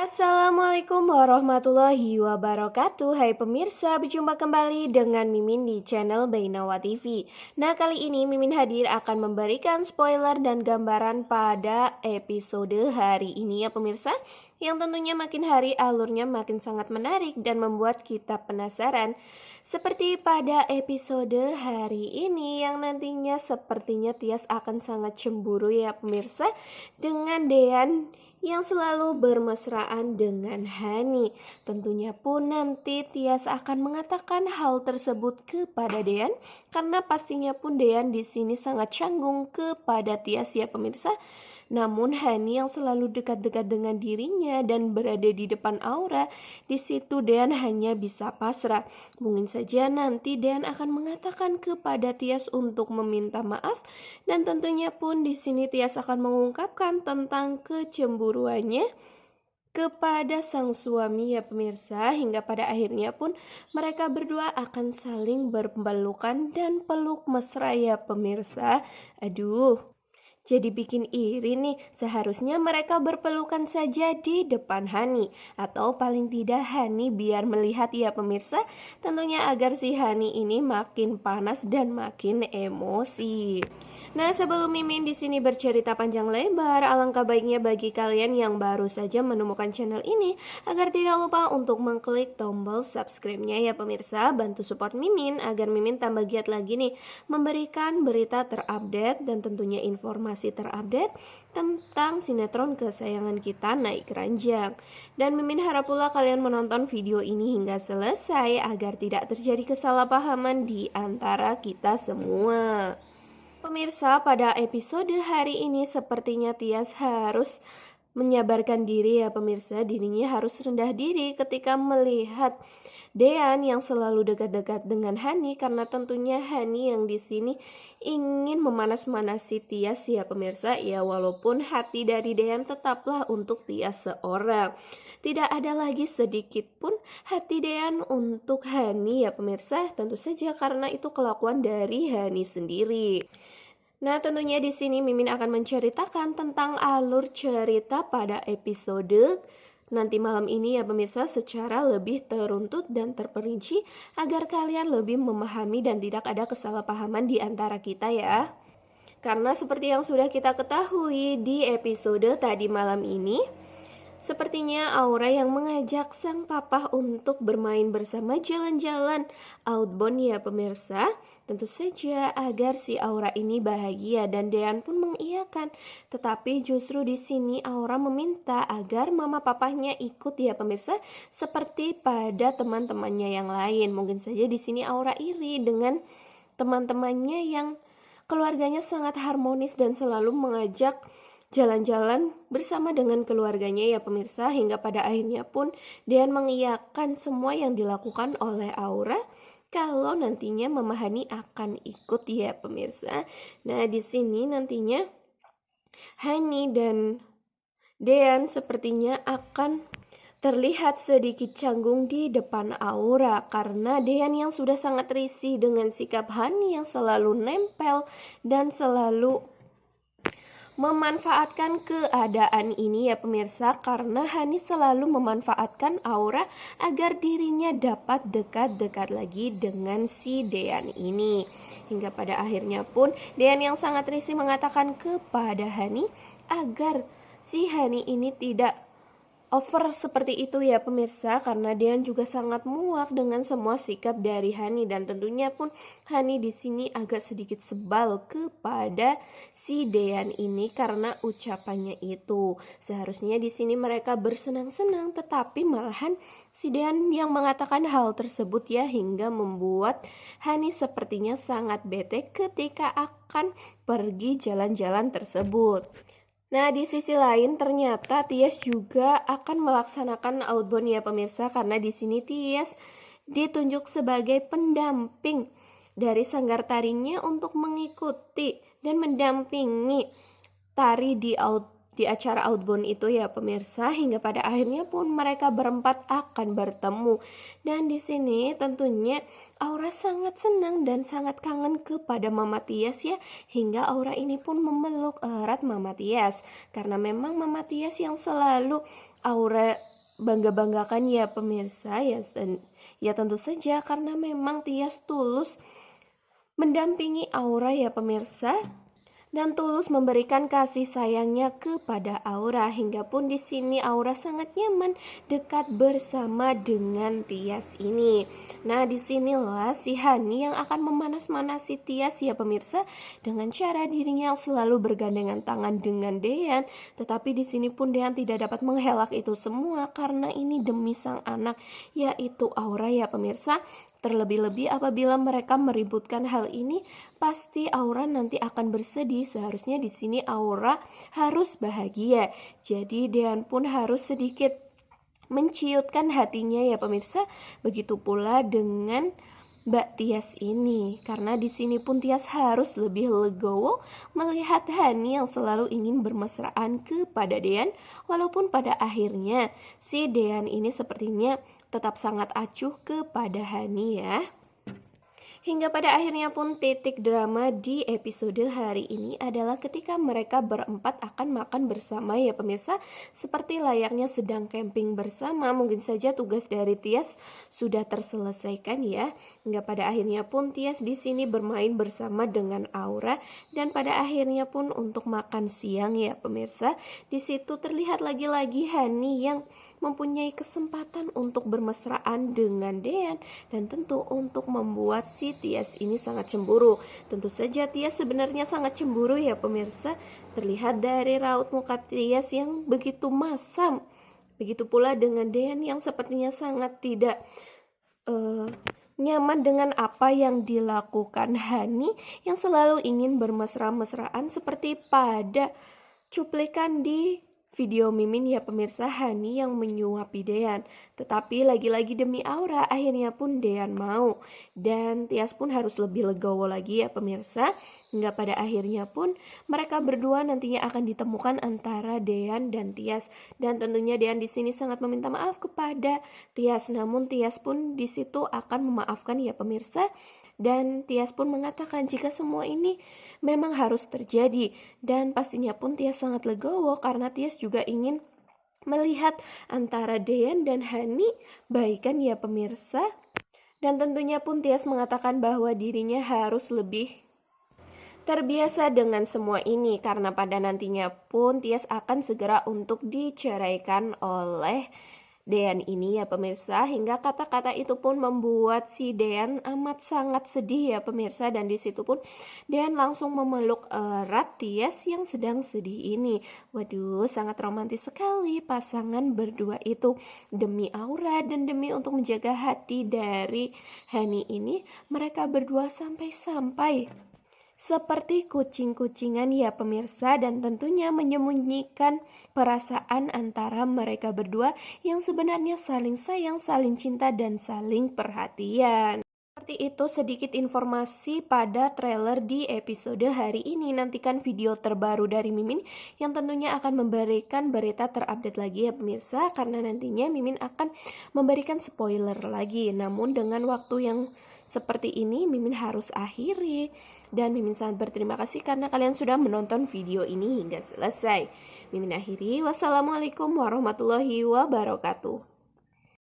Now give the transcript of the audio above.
Assalamualaikum warahmatullahi wabarakatuh. Hai pemirsa, berjumpa kembali dengan Mimin di channel Bainawa TV. Nah, kali ini Mimin hadir akan memberikan spoiler dan gambaran pada episode hari ini ya pemirsa, yang tentunya makin hari alurnya makin sangat menarik dan membuat kita penasaran. Seperti pada episode hari ini yang nantinya sepertinya Tias akan sangat cemburu ya pemirsa dengan Dean yang selalu bermesraan dengan Hani. Tentunya pun nanti Tias akan mengatakan hal tersebut kepada Dean karena pastinya pun Dean di sini sangat canggung kepada Tias ya pemirsa. Namun Hani yang selalu dekat-dekat dengan dirinya dan berada di depan Aura, di situ Dean hanya bisa pasrah. Mungkin saja nanti Dean akan mengatakan kepada Tias untuk meminta maaf, dan tentunya pun di sini Tias akan mengungkapkan tentang kecemburuannya kepada sang suami ya pemirsa, hingga pada akhirnya pun mereka berdua akan saling berpelukan dan peluk mesra ya pemirsa. Aduh, jadi bikin iri nih, seharusnya mereka berpelukan saja di depan Hani. Atau paling tidak Hani biar melihat ya pemirsa, tentunya agar si Hani ini makin panas dan makin emosi. Nah, sebelum Mimin di sini bercerita panjang lebar, alangkah baiknya bagi kalian yang baru saja menemukan channel ini agar tidak lupa untuk mengklik tombol subscribe-nya ya pemirsa. Bantu support Mimin agar Mimin tambah giat lagi nih memberikan berita terupdate dan tentunya informasi terupdate tentang sinetron kesayangan kita Naik Keranjang. Dan Mimin harap pula kalian menonton video ini hingga selesai agar tidak terjadi kesalahpahaman di antara kita semua. Pemirsa, pada episode hari ini sepertinya Tias harus menyabarkan diri ya pemirsa. Dirinya harus rendah diri ketika melihat Dean yang selalu dekat-dekat dengan Hani, karena tentunya Hani yang di sini ingin memanas-manasi Tias ya pemirsa. Ya, walaupun hati dari Dean tetaplah untuk Tias seorang. Tidak ada lagi sedikit pun hati Dean untuk Hani ya pemirsa. Tentu saja karena itu kelakuan dari Hani sendiri. Nah, tentunya di sini Mimin akan menceritakan tentang alur cerita pada episode nanti malam ini ya pemirsa secara lebih teruntut dan terperinci agar kalian lebih memahami dan tidak ada kesalahpahaman di antara kita ya. Karena seperti yang sudah kita ketahui di episode tadi malam ini, sepertinya Aura yang mengajak sang papa untuk bermain bersama jalan-jalan outbound ya pemirsa. Tentu saja agar si Aura ini bahagia dan Dean pun mengiyakan. Tetapi justru di sini Aura meminta agar mama papahnya ikut ya pemirsa, seperti pada teman-temannya yang lain. Mungkin saja di sini Aura iri dengan teman-temannya yang keluarganya sangat harmonis dan selalu mengajak jalan-jalan bersama dengan keluarganya ya pemirsa, hingga pada akhirnya pun Dean mengiyakan semua yang dilakukan oleh Aura kalau nantinya Mama Hani akan ikut ya pemirsa. Nah, di sini nantinya Hani dan Dean sepertinya akan terlihat sedikit canggung di depan Aura karena Dean yang sudah sangat risih dengan sikap Hani yang selalu nempel dan selalu memanfaatkan keadaan ini ya pemirsa, karena Hani selalu memanfaatkan Aura agar dirinya dapat dekat-dekat lagi dengan si Dean ini. Hingga pada akhirnya pun Dean yang sangat risih mengatakan kepada Hani agar si Hani ini tidak over seperti itu ya pemirsa, karena Dean juga sangat muak dengan semua sikap dari Hani, dan tentunya pun Hani di sini agak sedikit sebal kepada si Dean ini karena ucapannya itu. Seharusnya di sini mereka bersenang-senang, tetapi malahan si Dean yang mengatakan hal tersebut ya, hingga membuat Hani sepertinya sangat bete ketika akan pergi jalan-jalan tersebut. Nah, di sisi lain ternyata Tias juga akan melaksanakan outbound ya pemirsa, karena di sini Tias ditunjuk sebagai pendamping dari sanggar tarinya untuk mengikuti dan mendampingi tari di acara outbound itu ya pemirsa, hingga pada akhirnya pun mereka berempat akan bertemu. Dan di sini tentunya Aura sangat senang dan sangat kangen kepada Mama Tias ya, hingga Aura ini pun memeluk erat Mama Tias karena memang Mama Tias yang selalu Aura bangga-banggakan ya pemirsa ya, ya tentu saja karena memang Tias tulus mendampingi Aura ya pemirsa, dan tulus memberikan kasih sayangnya kepada Aura, hingga pun di sini Aura sangat nyaman dekat bersama dengan Tias ini. Nah, disinilah si Hani yang akan memanas-manasi Tias ya pemirsa, dengan cara dirinya yang selalu bergandengan tangan dengan Dean. Tetapi di sini pun Dean tidak dapat menghelak itu semua karena ini demi sang anak, yaitu Aura ya pemirsa. Terlebih-lebih apabila mereka meributkan hal ini, pasti Aura nanti akan bersedih. Seharusnya di sini Aura harus bahagia. Jadi Dean pun harus sedikit menciutkan hatinya ya pemirsa. Begitu pula dengan Mbak Tias ini, karena di sini pun Tias harus lebih legowo melihat Hani yang selalu ingin bermesraan kepada Dean, walaupun pada akhirnya si Dean ini sepertinya tetap sangat acuh kepada Hani ya. Hingga pada akhirnya pun titik drama di episode hari ini adalah ketika mereka berempat akan makan bersama ya pemirsa. Seperti layaknya sedang camping bersama, mungkin saja tugas dari Tias sudah terselesaikan ya. Hingga pada akhirnya pun Tias di sini bermain bersama dengan Aura, dan pada akhirnya pun untuk makan siang ya pemirsa. Di situ terlihat lagi-lagi Hani yang mempunyai kesempatan untuk bermesraan dengan Dean, dan tentu untuk membuat si Tias ini sangat cemburu. Tentu saja Tias sebenarnya sangat cemburu ya pemirsa. Terlihat dari raut muka Tias yang begitu masam. Begitu pula dengan Dean yang sepertinya sangat tidak nyaman dengan apa yang dilakukan Hani, yang selalu ingin bermesra-mesraan seperti pada cuplikan di video Mimin ya pemirsa. Hani yang menyuapi Dean, tetapi lagi-lagi demi Aura akhirnya pun Dean mau, dan Tias pun harus lebih legowo lagi ya pemirsa. Hingga pada akhirnya pun mereka berdua nantinya akan ditemukan antara Dean dan Tias, dan tentunya Dean di sini sangat meminta maaf kepada Tias, namun Tias pun di situ akan memaafkan ya pemirsa. Dan Tias pun mengatakan jika semua ini memang harus terjadi, dan pastinya pun Tias sangat legowo karena Tias juga ingin melihat antara Dean dan Hani baikan ya pemirsa. Dan tentunya pun Tias mengatakan bahwa dirinya harus lebih terbiasa dengan semua ini, karena pada nantinya pun Tias akan segera untuk diceraikan oleh Dean ini ya pemirsa. Hingga kata-kata itu pun membuat si Dean amat sangat sedih ya pemirsa, dan di situ pun Dean langsung memeluk erat Tias yang sedang sedih ini. Waduh, sangat romantis sekali pasangan berdua itu. Demi Aura dan demi untuk menjaga hati dari Hani ini, mereka berdua sampai-sampai seperti kucing-kucingan ya pemirsa, dan tentunya menyembunyikan perasaan antara mereka berdua yang sebenarnya saling sayang, saling cinta, dan saling perhatian. Seperti itu sedikit informasi pada trailer di episode hari ini. Nantikan video terbaru dari Mimin yang tentunya akan memberikan berita terupdate lagi ya pemirsa, karena nantinya Mimin akan memberikan spoiler lagi. Namun dengan waktu yang seperti ini Mimin harus akhiri, dan Mimin sangat berterima kasih karena kalian sudah menonton video ini hingga selesai. Mimin akhiri, wassalamualaikum warahmatullahi wabarakatuh.